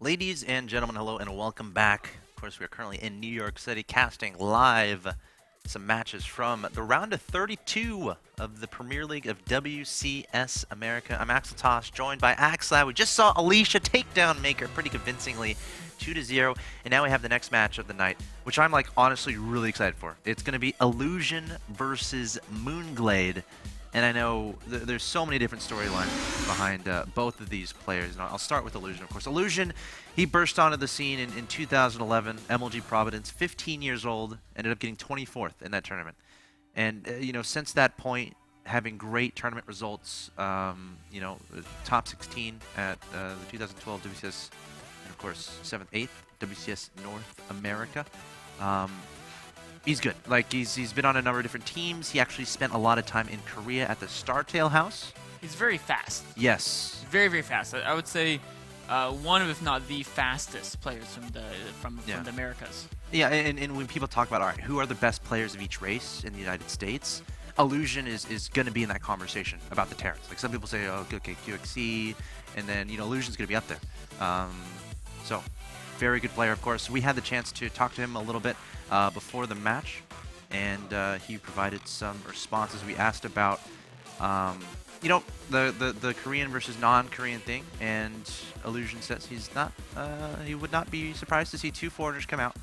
Ladies and gentlemen, hello and welcome back. Of course, we are currently in New York City casting live some matches from the round of 32 of the Premier League of WCS America. I'm Axel Tosh, joined by Axlad. We just saw Alicia take down Maker pretty convincingly, 2-0, and now we have the next match of the night, which I'm honestly really excited for. It's going to be Illusion versus MoonGlade. And I know there's so many different storylines behind both of these players. And I'll start with Illusion, of course. Illusion, he burst onto the scene in 2011, MLG Providence, 15 years old, ended up getting 24th in that tournament. And, since that point, having great tournament results, top 16 at the 2012 WCS, and of course, 7th, 8th WCS North America. He's good. He's been on a number of different teams. He actually spent a lot of time in Korea at the Startail House. He's very fast. Yes. Very, very fast. I would say one of, if not the fastest players from the Americas. Yeah, and when people talk about, all right, who are the best players of each race in the United States, Illusion is going to be in that conversation about the Terrans. Some people say, oh, okay, QXC, and then, Illusion's going to be up there. So, very good player, of course. We had the chance to talk to him a little bit before the match, and he provided some responses. We asked about, the Korean versus non-Korean thing, and Illusion says he would not be surprised to see two foreigners come out.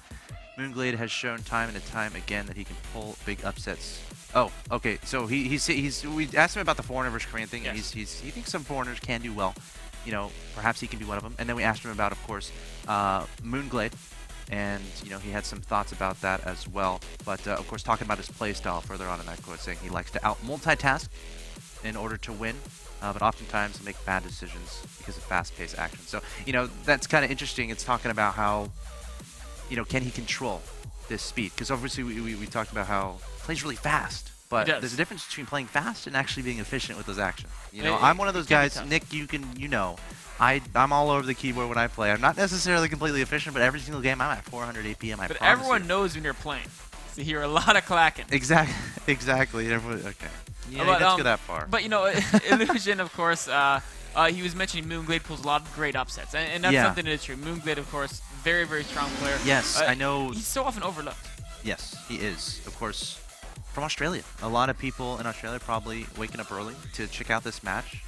MoonGlade has shown time and time again that he can pull big upsets. Oh, okay. So we asked him about the foreigner versus Korean thing, yes. and he thinks some foreigners can do well. Perhaps he can be one of them. And then we asked him about, of course, MoonGlade. And, he had some thoughts about that as well. But, of course, talking about his playstyle further on in that quote, saying he likes to out-multitask in order to win. But oftentimes he'll make bad decisions because of fast-paced action. So, that's kind of interesting. It's talking about how, can he control this speed? Because obviously we talked about how he plays really fast. But there's a difference between playing fast and actually being efficient with those actions. I'm one of those guys, Nick, I'm all over the keyboard when I play. I'm not necessarily completely efficient, but every single game I'm at 400 APM, I promise everyone knows when you're playing. So you hear a lot of clacking. Exactly. Okay. Yeah, let's go that far. But, Illusion, of course, he was mentioning MoonGlade pulls a lot of great upsets. And that's something that is true. MoonGlade, of course, very, very strong player. Yes, I know. He's so often overlooked. Yes, he is. Of course, from Australia. A lot of people in Australia probably waking up early to check out this match.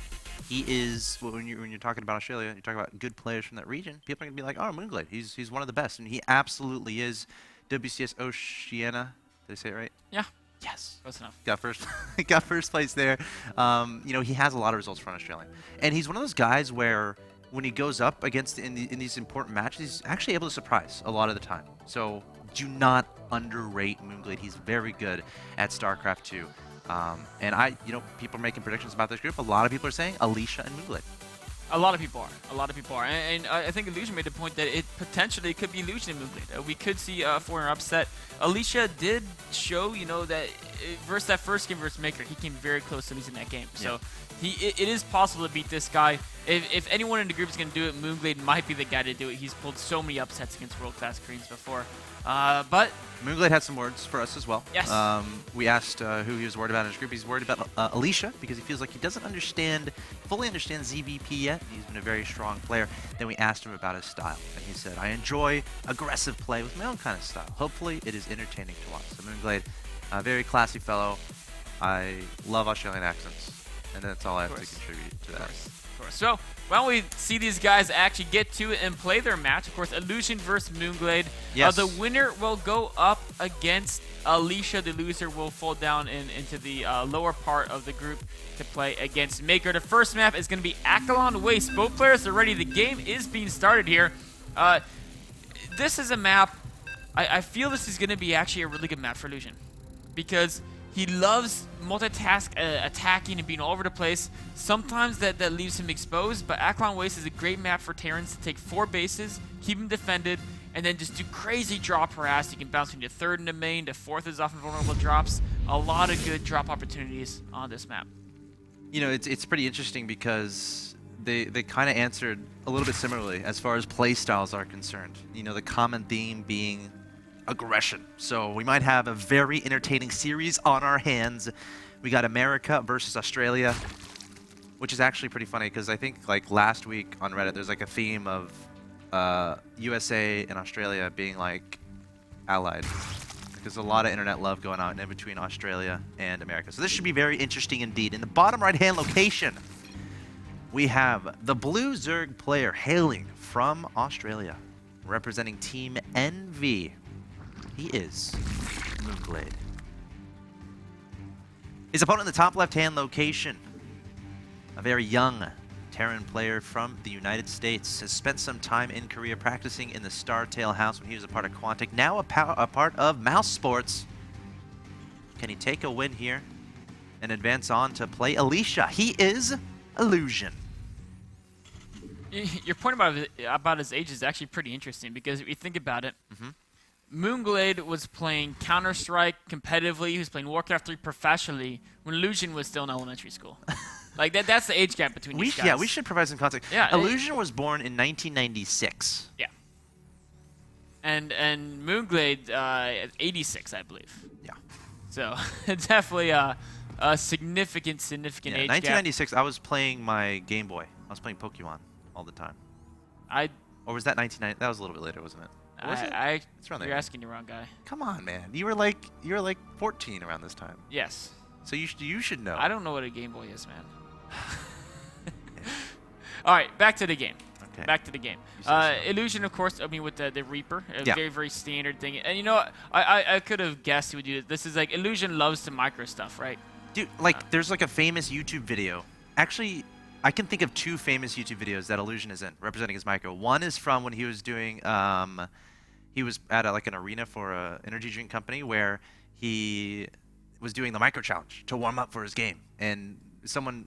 He is, when you're talking about Australia, you're talking about good players from that region, people are going to be like, oh, MoonGlade, he's one of the best. And he absolutely is. WCS Oceania. Did I say it right? Yeah. Yes. Close enough. Got first place there. He has a lot of results from Australia. And he's one of those guys where when he goes up against in these important matches, he's actually able to surprise a lot of the time. So do not underrate MoonGlade. He's very good at StarCraft 2. And people are making predictions about this group. A lot of people are saying Alicia and MoonGlade. A lot of people are. And I think Illusion made the point that it potentially could be Illusion and MoonGlade. We could see a foreigner upset. Alicia did show, that versus that first game versus Maker, he came very close to losing that game. So it is possible to beat this guy. If anyone in the group is going to do it, MoonGlade might be the guy to do it. He's pulled so many upsets against world-class Koreans before. But MoonGlade had some words for us as well. Yes. We asked who he was worried about in his group. He's worried about Alicia because he feels like he doesn't fully understand ZVP yet. He's been a very strong player. Then we asked him about his style, and he said, I enjoy aggressive play with my own kind of style. Hopefully it is entertaining to watch. So MoonGlade, a very classy fellow. I love Australian accents, and that's all I have to contribute to that. Of course. So, why don't we see these guys actually get to it and play their match? Of course, Illusion versus MoonGlade. Yes. The winner will go up against Alicia. The loser will fall down into the lower part of the group to play against Maker. The first map is going to be Akalon Waste. Both players are ready. The game is being started here. This is a map. I feel this is going to be actually a really good map for Illusion, because he loves multitask attacking and being all over the place. Sometimes that leaves him exposed, but Akalon Waste is a great map for Terrans to take 4 bases, keep him defended, and then just do crazy drop harass. You can bounce into 3rd into main, to 4th is often vulnerable drops. A lot of good drop opportunities on this map. It's pretty interesting because they kind of answered a little bit similarly as far as play styles are concerned. The common theme being aggression. So we might have a very entertaining series on our hands. We got America versus Australia, which is actually pretty funny because I think last week on Reddit there's a theme of USA and Australia being like allied. There's a lot of internet love going on in between Australia and America. So this should be very interesting indeed. In the bottom right-hand location, we have the blue Zerg player hailing from Australia, representing Team NV. He is MoonGlade. His opponent in the top left-hand location, a very young Terran player from the United States, has spent some time in Korea practicing in the Startail house when he was a part of Quantic, now a part of Mouse Sports. Can he take a win here and advance on to play Alicia? He is Illusion. Your point about his age is actually pretty interesting, because if you think about it, MoonGlade was playing Counter-Strike competitively, he was playing Warcraft 3 professionally when Illusion was still in elementary school. Like that's the age gap between these guys. Yeah, we should provide some context. Yeah, Illusion was born in 1996. Yeah. And MoonGlade 86, I believe. Yeah. So definitely a significant age gap. 1996, I was playing my Game Boy. I was playing Pokemon all the time. Or was that 1990? That was a little bit later, wasn't it? Was it? It's around there. You're asking the wrong guy. Come on, man. You were like 14 around this time. Yes. So you should know. I don't know what a Game Boy is, man. All right, back to the game. Okay. Back to the game. Illusion, of course, I mean, with the Reaper, a very, very standard thing. And you know, I could have guessed he would do this. This is like, Illusion loves to micro stuff, right? Dude, like, there's like a famous YouTube video. Actually, I can think of two famous YouTube videos that Illusion is in, representing his micro. One is from when he was doing, he was at like an arena for an energy drink company where he was doing the micro challenge to warm up for his game, and someone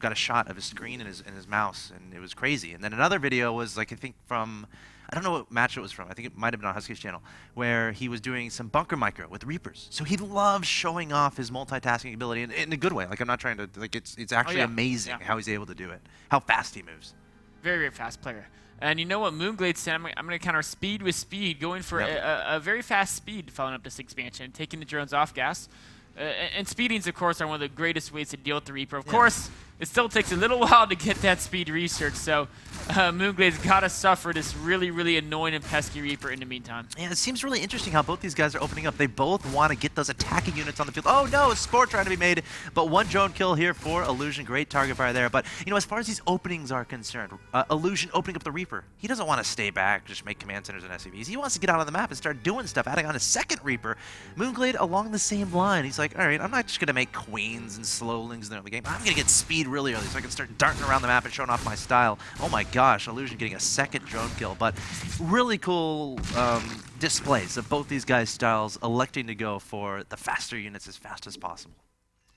got a shot of his screen and his mouse, and it was crazy. And then another video was like, I think from, I don't know what match it was from, I think it might have been on Husky's channel, where he was doing some bunker micro with Reapers. So he loves showing off his multitasking ability in a good way. Like, I'm not trying to, like, it's actually amazing how he's able to do it, how fast he moves. Very, very fast player. And you know what MoonGlade said, I'm going to counter speed with speed, going for a very fast speed following up this expansion, taking the drones off gas. And speedings, of course, are one of the greatest ways to deal with the Reaper. Of course, it still takes a little while to get that speed research, so MoonGlade's got to suffer this really, really annoying and pesky Reaper in the meantime. Yeah, it seems really interesting how both these guys are opening up. They both want to get those attacking units on the field. Oh no, a score trying to be made, but one drone kill here for Illusion. Great target fire there. But, as far as these openings are concerned, Illusion opening up the Reaper, he doesn't want to stay back, just make command centers and SCVs. He wants to get out on the map and start doing stuff, adding on a second Reaper. MoonGlade along the same line. He's like, all right, I'm not just going to make queens and slowlings in the early game. I'm going to get speed really early so I can start darting around the map and showing off my style. Oh my gosh, Illusion getting a second drone kill, but really cool displays of both these guys' styles, electing to go for the faster units as fast as possible.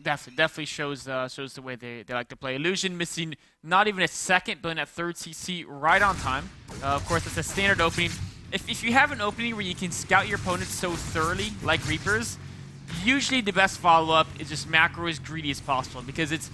Definitely shows the way they like to play. Illusion missing not even a second, but in that third CC right on time. Of course, it's a standard opening. If you have an opening where you can scout your opponents so thoroughly, like Reapers, usually the best follow-up is just macro as greedy as possible, because it's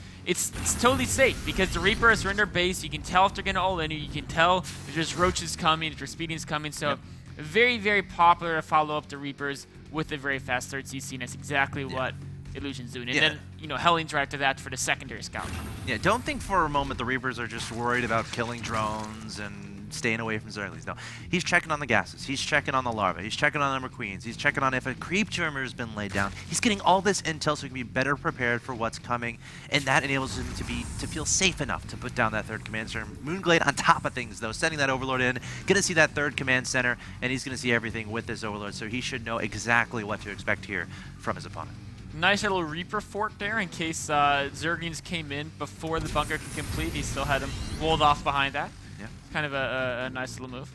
totally safe, because the Reapers are in their base. You can tell if they're going to ult in you. You can tell if there's roaches coming, if there's speedings coming. So very, very popular to follow up the Reapers with a very fast third CC, and that's exactly what Illusion's doing. And then, Helling's right after that for the secondary scout. Yeah, don't think for a moment the Reapers are just worried about killing drones and staying away from Zerglings. No, he's checking on the gases. He's checking on the larvae. He's checking on the queens. He's checking on if a creep tumor has been laid down. He's getting all this intel so he can be better prepared for what's coming, and that enables him to feel safe enough to put down that third command center. MoonGlade on top of things, though, sending that Overlord in, going to see that third command center, and he's going to see everything with this Overlord, so he should know exactly what to expect here from his opponent. Nice little Reaper fort there in case Zerglings came in before the bunker could complete. He still had him walled off behind that. Yeah, kind of a nice little move.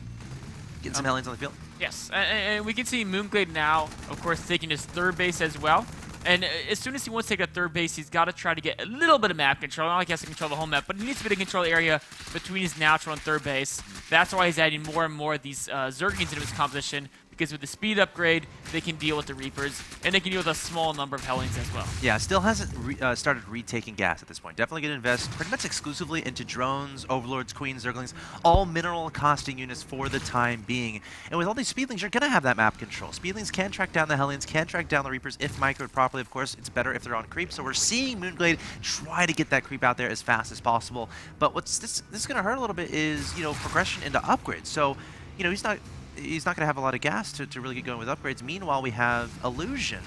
Getting some Hellions on the field. Yes, and we can see MoonGlade now, of course, taking his third base as well. And as soon as he wants to take a third base, he's got to try to get a little bit of map control. Not like he has to control the whole map, but he needs to be able to control the area between his natural and third base. That's why he's adding more and more of these Zerglings into his composition, because with the speed upgrade, they can deal with the Reapers, and they can deal with a small number of Hellions as well. Yeah, still hasn't started retaking gas at this point. Definitely going to invest pretty much exclusively into drones, overlords, queens, zerglings, all mineral costing units for the time being. And with all these speedlings, you're going to have that map control. Speedlings can track down the Hellions, can track down the Reapers if microed properly. Of course, it's better if they're on creep. So we're seeing MoonGlade try to get that creep out there as fast as possible. But what's this is going to hurt a little bit is, you know, progression into upgrades. So, you know, he's not going to have a lot of gas to really get going with upgrades. Meanwhile, we have Illusion.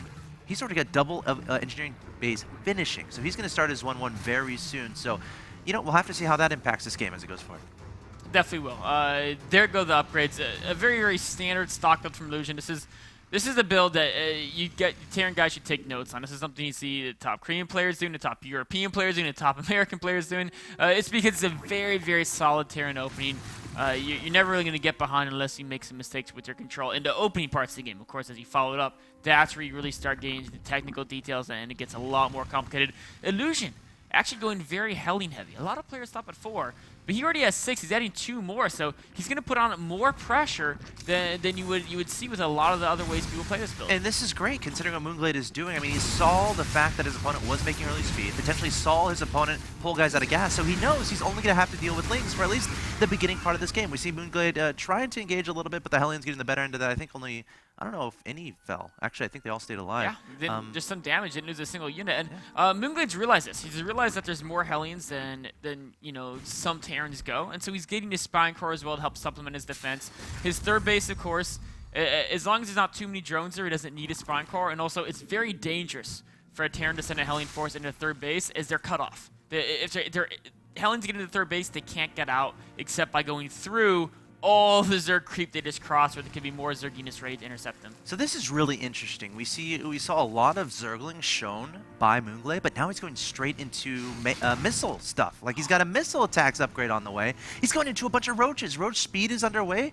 He's already got double engineering base finishing, so he's going to start his 1-1 very soon. So, you know, we'll have to see how that impacts this game as it goes forward. Definitely will. There go the upgrades. A very, very standard stock build from Illusion. This is a build that Terran guys should take notes on. This is something you see the top Korean players doing, the top European players doing, the top American players doing. It's because it's a very, very solid Terran opening. You're never really going to get behind unless you make some mistakes with your control in the opening parts of the game. Of course, as you follow it up, that's where you really start getting into the technical details, and it gets a lot more complicated. Illusion actually going very Hellion heavy. A lot of players stop at 4, but he already has 6. He's adding 2 more, so he's going to put on more pressure than you would see with a lot of the other ways people play this build. And this is great considering what MoonGlade is doing. I mean, he saw the fact that his opponent was making early speed, potentially saw his opponent pull guys out of gas, so he knows he's only going to have to deal with lings for at least the beginning part of this game. We see MoonGlade trying to engage a little bit, but the Hellions getting the better end of that. I think only, I don't know if any fell. Actually, I think they all stayed alive. Yeah, just some damage, didn't lose a single unit. And MoonGlade's realized this. He's realized that there's more Hellions than you know, some Terrans go, and so he's getting his Spine Core as well to help supplement his defense. His third base, of course, as long as there's not too many drones there, he doesn't need a Spine Core, and also it's very dangerous for a Terran to send a Hellion force into third base as they're cut off. If they're Hellions get into third base, they can't get out except by going through all the Zerg creep they just crossed, where there could be more Zerg units ready to intercept them. So this is really interesting. We saw a lot of Zerglings shown by MoonGlade, but now he's going straight into missile stuff. Like, he's got a missile attacks upgrade on the way. He's going into a bunch of roaches. Roach speed is underway.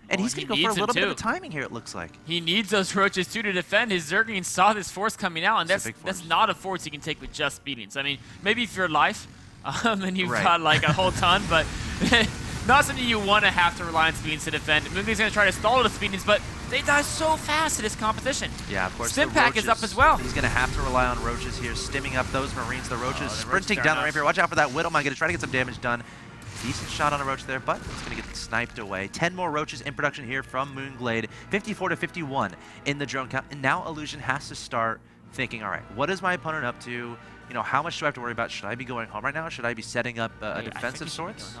And he's going to go for a little bit of timing here, it looks like. He needs those roaches, too, to defend. His Zerglings saw this force coming out, and that's not a force you can take with just speedings. I mean, maybe if you're life, and you've got, like, a whole ton, but not something you want to have to rely on speedings to defend. MoonGlade's going to try to stall the speedings, but they die so fast in this competition. Yeah, of course. Stim pack is up as well. He's going to have to rely on roaches here, stimming up those Marines. The roaches sprinting down the ramp here. Watch out for that Widowmine. Going to try to get some damage done. Decent shot on a roach there, but it's going to get sniped away. 10 more roaches in production here from MoonGlade. 54-51 in the drone count. And now Illusion has to start thinking, all right, what is my opponent up to? You know, how much do I have to worry about? Should I be going home right now? Should I be setting up a defensive sorts?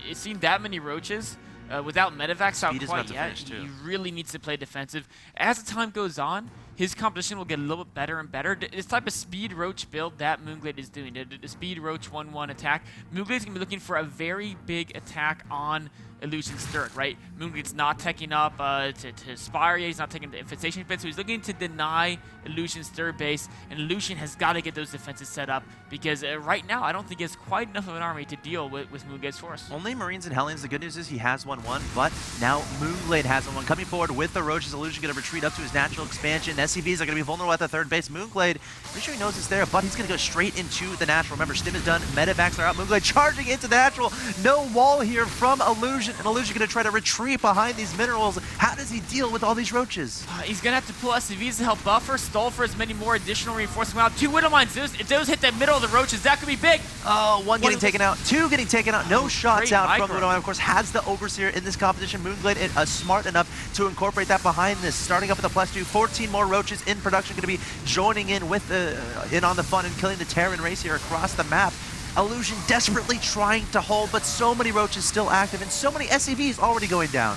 It's seen that many roaches without medevacs out quite yet. He really needs to play defensive. As the time goes on, his competition will get a little bit better and better. This type of speed roach build that MoonGlade is doing, the speed roach 1-1 attack, MoonGlade's going to be looking for a very big attack on Illusion's third, right? MoonGlade's not taking up to Spire yet, he's not taking the infestation bit, so he's looking to deny Illusion's third base, and Illusion has got to get those defenses set up, because right now I don't think he has quite enough of an army to deal with MoonGlade's force. Only Marines and Hellions. The good news is he has 1-1, but now MoonGlade has 1-1. Coming forward with the roaches, Illusion going to retreat up to his natural expansion. SCVs are going to be vulnerable at the third base. MoonGlade, pretty sure he knows it's there, but he's going to go straight into the natural. Remember, Stim is done, medevacs are out. MoonGlade charging into the natural. No wall here from Illusion, and Illusion going to try to retreat behind these minerals. How does he deal with all these roaches? He's going to have to pull SCVs to help buffer, stall for as many more additional reinforcements. Wow, 2 Widowmines. If those hit the middle of the roaches, that could be big. One getting taken out, 2 getting taken out. No shots out from Widowmine. Of course, has the Overseer in this competition. MoonGlade smart enough to incorporate that behind this. Starting up with a +2, 14 more roaches in production, going to be joining in with in on the fun and killing the Terran race here across the map. Illusion desperately trying to hold, but so many roaches still active and so many SCVs already going down.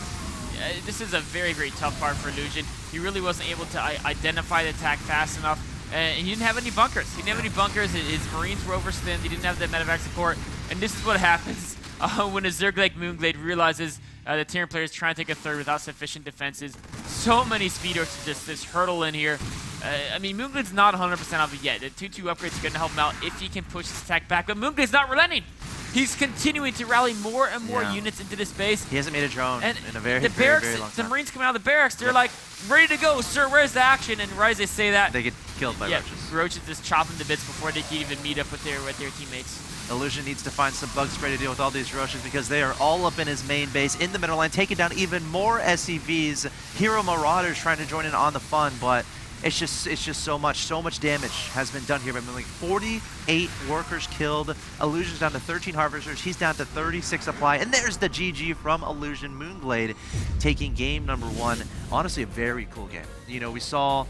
This is a very, very tough part for Illusion. He really wasn't able to identify the attack fast enough, and he didn't have any bunkers. He didn't have any bunkers. His Marines were overstimmed. He didn't have the medevac support, and this is what happens when a Zerg like MoonGlade realizes the Terran players trying to take a third without sufficient defenses. So many speeders just hurdle in here. I mean, MoonGlade's not 100% of it yet. The 2-2 upgrades are going to help him out if he can push his attack back, but MoonGlade's not relenting. He's continuing to rally more and more units into this base. He hasn't made a drone in a very, very long time. The Marines coming out of the barracks, they're like, ready to go, sir, where's the action? And right as they say that, killed by Yeah, roaches. roaches just chop them to bits before they can even meet up with their teammates. Illusion needs to find some bug spray to deal with all these roaches because they are all up in his main base in the middle line, taking down even more SCVs. Hero Marauders trying to join in on the fun, but it's just so much damage has been done here by MoonGlade. 48 workers killed. Illusion's down to 13 harvesters. He's down to 36 apply, and there's the GG from Illusion. MoonGlade taking game number 1. Honestly, a very cool game. You know, we saw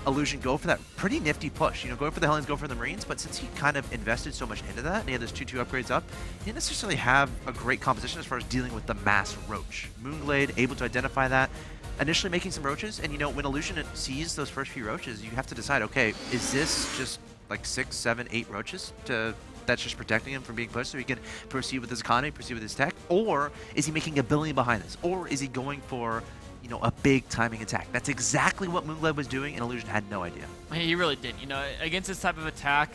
Illusion go for that pretty nifty push, you know, go for the Hellions, go for the Marines, but since he kind of invested so much into that, and he had those 2-2 upgrades up, he didn't necessarily have a great composition as far as dealing with the mass roach. MoonGlade able to identify that, initially making some roaches, and you know, when Illusion sees those first few roaches, you have to decide, okay, is this just like 6, 7, 8 roaches that's just protecting him from being pushed so he can proceed with his economy, proceed with his tech, or is he making a billion behind this, or is he going for, you know, a big timing attack? That's exactly what MoonGlade was doing, and Illusion had no idea. He really did. You know, against this type of attack,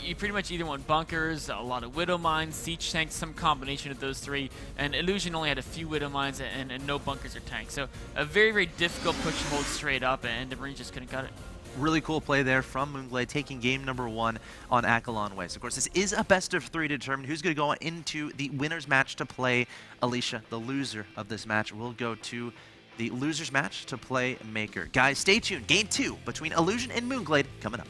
you pretty much either want bunkers, a lot of Widow Mines, Siege Tanks, some combination of those three, and Illusion only had a few Widow Mines and no bunkers or tanks. So a very, very difficult push to hold straight up, and the Marines just couldn't cut it. Really cool play there from MoonGlade, taking game number 1 on Akalon Waste. Of course, this is a best of 3 to determine who's going to go into the winner's match to play Alicia. The loser of this match will go to the loser's match to play Maker. Guys, stay tuned. Game 2 between Illusion and MoonGlade coming up.